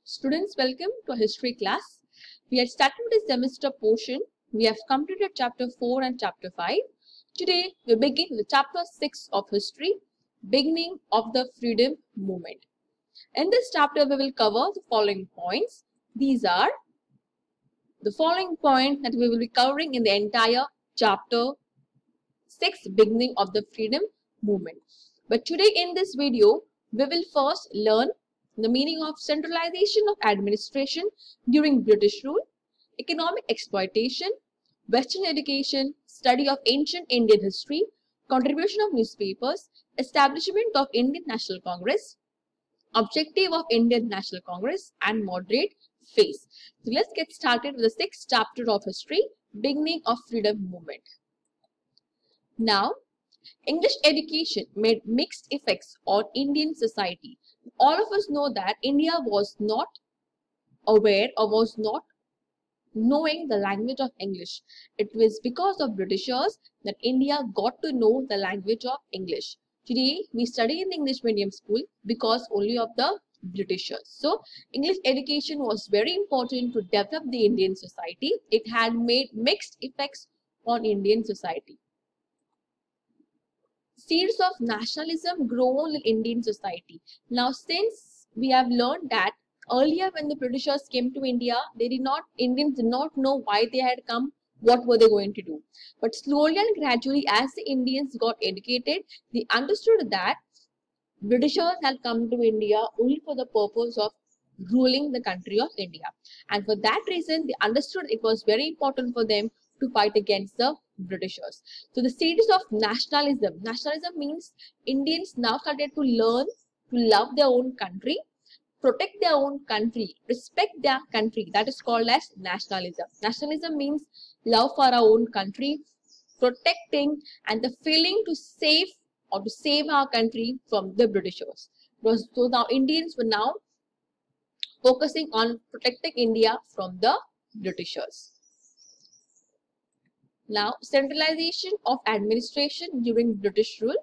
Students, welcome to our history class. We are starting this semester portion. We have completed chapter 4 and chapter 5. Today, we begin with chapter 6 of history, beginning of the freedom movement. In this chapter, we will cover the following points. These are the following points that we will be covering in the entire chapter 6, beginning of the freedom movement. But today in this video, we will first learn the meaning of centralization of administration during British rule, economic exploitation, Western education, study of ancient Indian history, contribution of newspapers, establishment of Indian National Congress, objective of Indian National Congress, and moderate phase. So let's get started with the 6th chapter of history, beginning of freedom movement. Now, English education made mixed effects on Indian society. All of us know that India was not aware or was not knowing the language of English. It was because of Britishers that India got to know the language of English. Today, we study in the English medium school because only of the Britishers. So, English education was very important to develop the Indian society. It had made mixed effects on Indian society. Seeds of nationalism grown in Indian society. Now, since we have learned that earlier when the Britishers came to India, Indians did not know why they had come, what were they going to do. But slowly and gradually, as the Indians got educated, they understood that Britishers had come to India only for the purpose of ruling the country of India. And for that reason, they understood it was very important for them to fight against the Britishers. So the seeds of nationalism. Nationalism means Indians now started to learn to love their own country, protect their own country, respect their country. That is called as nationalism. Nationalism means love for our own country, protecting, and the feeling to save our country from the Britishers. So now Indians were now focusing on protecting India from the Britishers. Now, centralization of administration during British rule.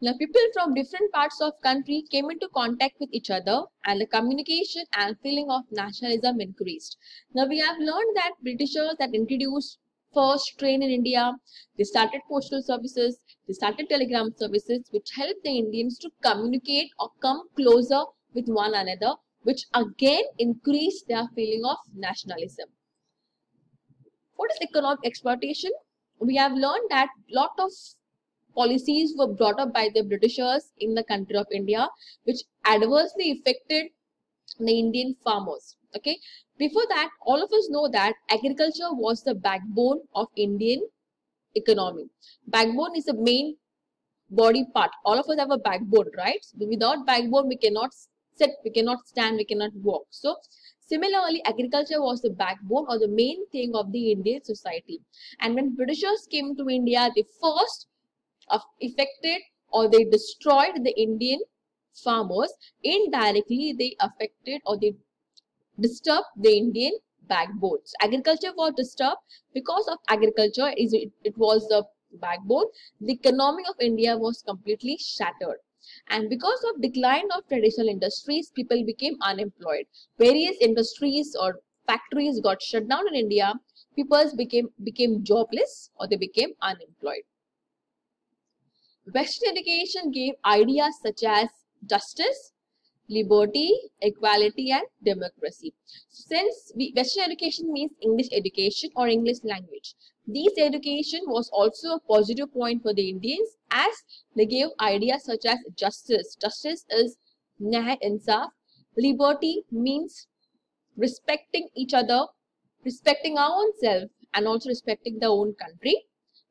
Now, people from different parts of country came into contact with each other and the communication and feeling of nationalism increased. Now, we have learned that Britishers that introduced first train in India, they started postal services, they started telegram services, which helped the Indians to communicate or come closer with one another, which again increased their feeling of nationalism. What is economic exploitation? We have learned that lot of policies were brought up by the Britishers in the country of India, which adversely affected the Indian farmers. Okay. Before that, all of us know that agriculture was the backbone of Indian economy. Backbone is the main body part. All of us have a backbone, right? Without backbone, we cannot sit, we cannot stand, we cannot walk. So, similarly, agriculture was the backbone or the main thing of the Indian society. And when Britishers came to India, they first affected or they destroyed the Indian farmers. Indirectly, they affected or they disturbed the Indian backbones. Agriculture was disturbed because of agriculture. It was the backbone. The economy of India was completely shattered. And because of decline of traditional industries, people became unemployed. Various industries or factories got shut down in India. People became jobless or they became unemployed. Western education gave ideas such as justice, liberty, equality, and democracy. Since Western education means English education or English language, this education was also a positive point for the Indians as they gave ideas such as justice. Justice is Nyay Insaf. Liberty means respecting each other, respecting our own self, and also respecting their own country.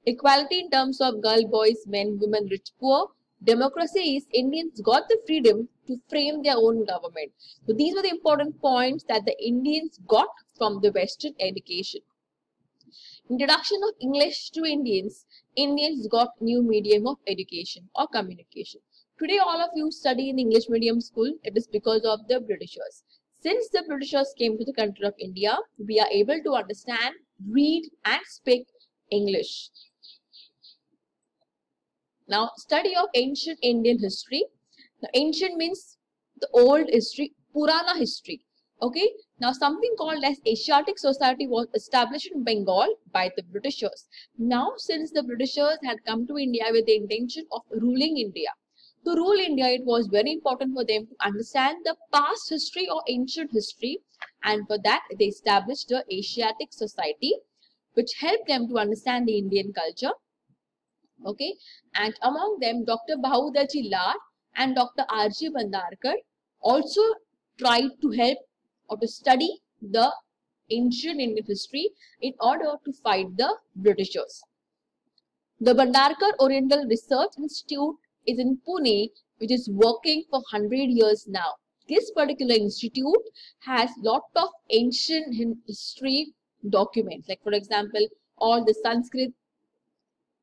Equality in terms of girl, boys, men, women, rich, poor. Democracy is Indians got the freedom to frame their own government. So these were the important points that the Indians got from the Western education. Introduction of English to Indians. Indians got new medium of education or communication. Today all of you study in English medium school. It is because of the Britishers. Since the Britishers came to the country of India, we are able to understand, read and speak English. Now, study of ancient Indian history. Now, ancient means the old history, Purana history. Okay, now something called as Asiatic Society was established in Bengal by the Britishers. Now, since the Britishers had come to India with the intention of ruling India, to rule India, it was very important for them to understand the past history or ancient history, and for that, they established the Asiatic Society, which helped them to understand the Indian culture. Okay, and among them, Dr. Bahudaji Lal and Dr. R.G. Bandarkar also tried to help or to study the ancient Indian history in order to fight the Britishers. The Bandarkar Oriental Research Institute is in Pune, which is working for 100 years now. This particular institute has lot of ancient history documents, like for example, all the Sanskrit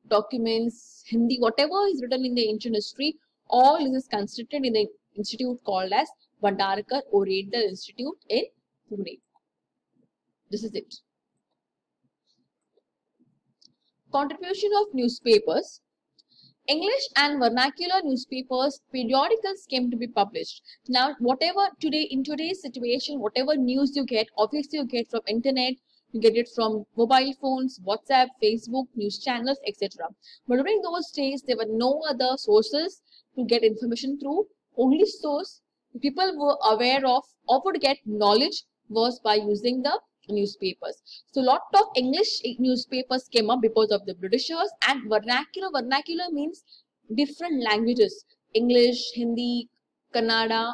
documents, Hindi, whatever is written in the ancient history, all this is constituted in the institute called as Bandarkar Oriental Institute in Pune. This is it. Contribution of newspapers. English and vernacular newspapers, periodicals came to be published. Now, whatever in today's situation, whatever news you get, obviously you get from internet, you get it from mobile phones, WhatsApp, Facebook, news channels, etc. But during those days, there were no other sources to get information through. Only source people were aware of or would get knowledge was by using the newspapers. So lot of English newspapers came up because of the Britishers, and vernacular means different languages, English, Hindi, Kannada.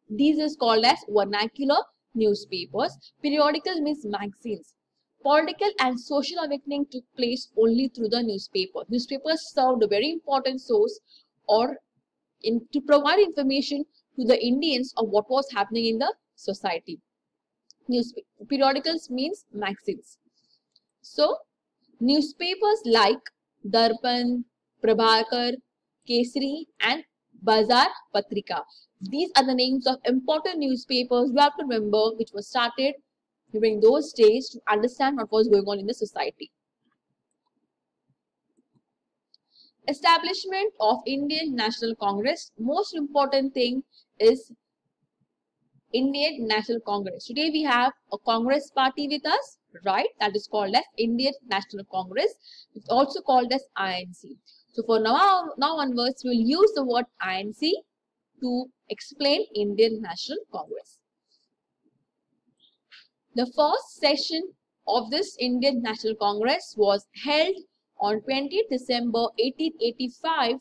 These is called as vernacular newspapers. Periodicals means magazines. Political and social awakening took place only through the newspaper. Newspapers served a very important source or to provide information to the Indians of what was happening in the society. Periodicals means magazines. So, newspapers like Darpan, Prabhakar, Kesari and Bazar Patrika. These are the names of important newspapers you have to remember, which were started during those days to understand what was going on in the society. Establishment of Indian National Congress. Most important thing is Indian National Congress. Today we have a Congress party with us, right? That is called as Indian National Congress. It's also called as INC. So for now onwards, we will use the word INC to explain Indian National Congress. The first session of this Indian National Congress was held on 20th December 1885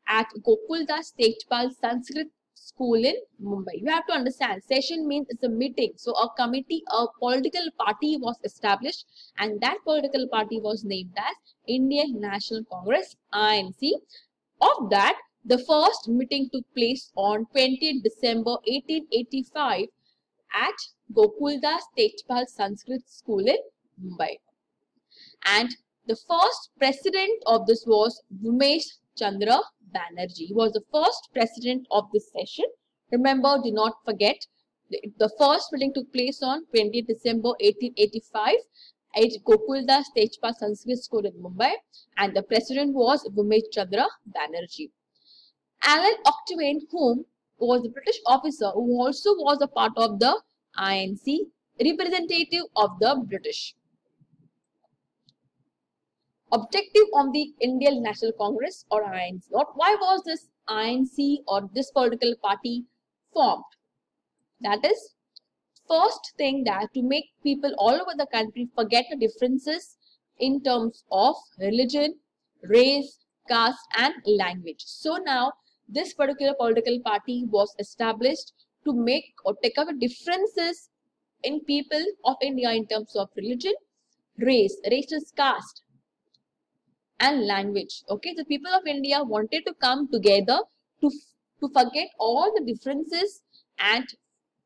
at Gokuldas Tejpal Sanskrit School in Mumbai. You have to understand, session means it's a meeting. So a committee, a political party was established, and that political party was named as Indian National Congress, INC. Of that, the first meeting took place on 20th December 1885 at Gokuldas Tejpal Sanskrit School in Mumbai. And the first president of this was Umesh Chandra Banerjee. He was the first president of this session. Remember, do not forget, the first meeting took place on 20th December 1885 at Gokuldas Tejpal Sanskrit School in Mumbai, and the president was Umesh Chandra Banerjee. Alan Octavian Hume was a British officer who also was a part of the INC, representative of the British. Objective of the Indian National Congress or INC. Why was this INC or this political party formed? That is, first thing that to make people all over the country forget the differences in terms of religion, race, caste and language. So now this particular political party was established to make or take away differences in people of India in terms of religion, race is caste, and language. Okay, the people of India wanted to come together to forget all the differences and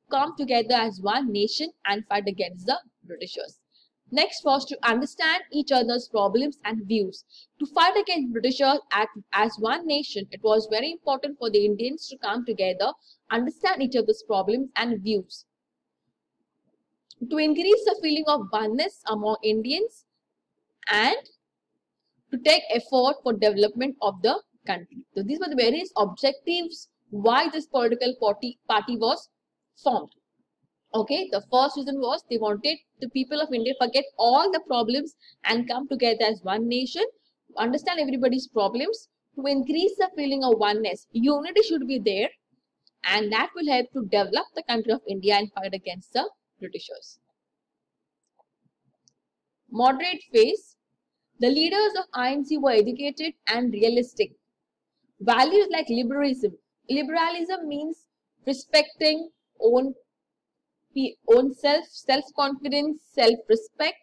come together as one nation and fight against the Britishers. Next was to understand each other's problems and views. To fight against Britishers as one nation, it was very important for the Indians to come together, understand each other's problems and views. To increase the feeling of oneness among Indians and to take effort for development of the country. So these were the various objectives why this political party was formed. Okay, the first reason was they wanted the people of India forget all the problems and come together as one nation, understand everybody's problems, to increase the feeling of oneness. Unity should be there, and that will help to develop the country of India and fight against the Britishers. Moderate phase. The leaders of INC were educated and realistic. Values like liberalism. Liberalism means respecting own self-confidence, self-respect.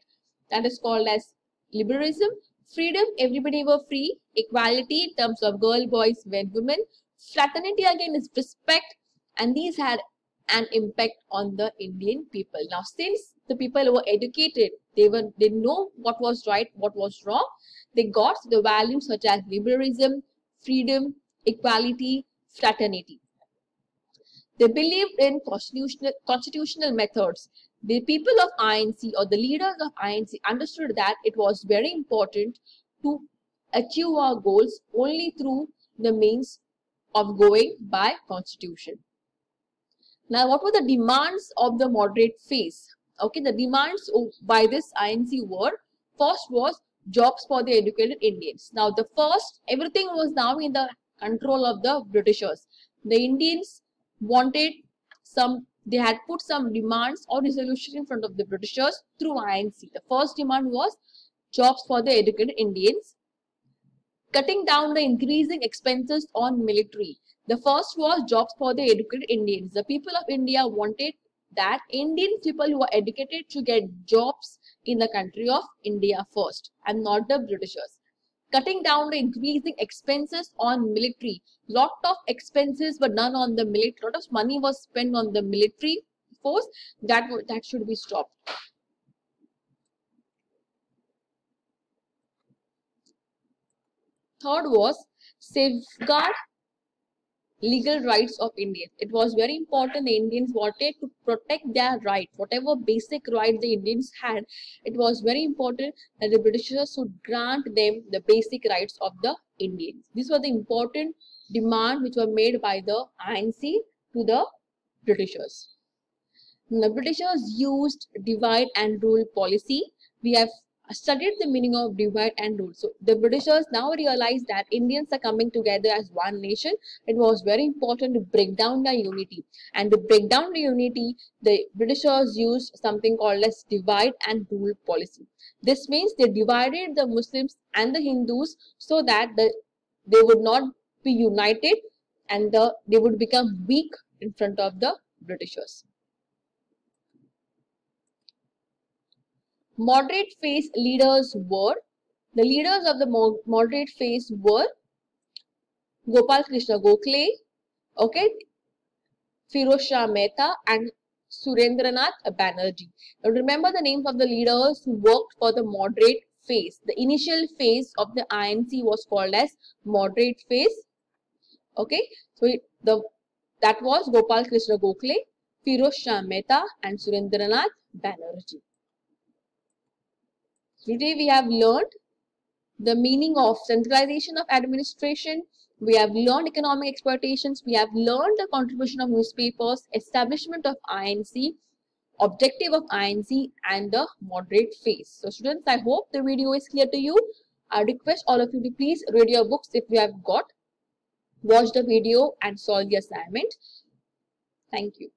That is called as liberalism. Freedom, everybody were free. Equality in terms of girl, boys, men, women. Fraternity again is respect, and these had an impact on the Indian people. Now, since the people were educated, they know what was right, what was wrong. They got the values such as liberalism, freedom, equality, fraternity. They believed in constitutional methods. The people of INC or the leaders of INC understood that it was very important to achieve our goals only through the means of going by constitution. Now, what were the demands of the moderate phase? Okay, the demands by this INC were, first was jobs for the educated Indians. Now, everything was now in the control of the Britishers. The Indians wanted they had put some demands or resolution in front of the Britishers through INC. The first demand was jobs for the educated Indians, cutting down the increasing expenses on military. The first was jobs for the educated Indians. The people of India wanted that Indian people who are educated to get jobs in the country of India first and not the Britishers. Cutting down the increasing expenses on military. Lot of expenses were done on the military. Lot of money was spent on the military force. That should be stopped. Third was safeguard legal rights of Indians. It was very important. The Indians wanted to protect their rights, whatever basic rights the Indians had. It was very important that the Britishers should grant them the basic rights of the Indians. These were the important demands which were made by the INC to the Britishers. The Britishers used divide and rule policy. We have studied the meaning of divide and rule. So the Britishers now realized that Indians are coming together as one nation. It was very important to break down their unity. And to break down the unity, the Britishers used something called as divide and rule policy. This means they divided the Muslims and the Hindus so that they would not be united and they would become weak in front of the Britishers. Moderate phase leaders were, the leaders of the moderate phase were Gopal Krishna Gokhale, okay, Firoz Shah Mehta and Surendranath Banerjee. Now remember the names of the leaders who worked for the moderate phase. The initial phase of the INC was called as moderate phase. Okay, so that was Gopal Krishna Gokhale, Firoz Shah Mehta and Surendranath Banerjee. Today we have learned the meaning of centralization of administration. We have learned economic exploitations. We have learned the contribution of newspapers, establishment of INC, objective of INC and the moderate phase. So students, I hope the video is clear to you. I request all of you to please read your books if you have got, watch the video and solve the assignment. Thank you.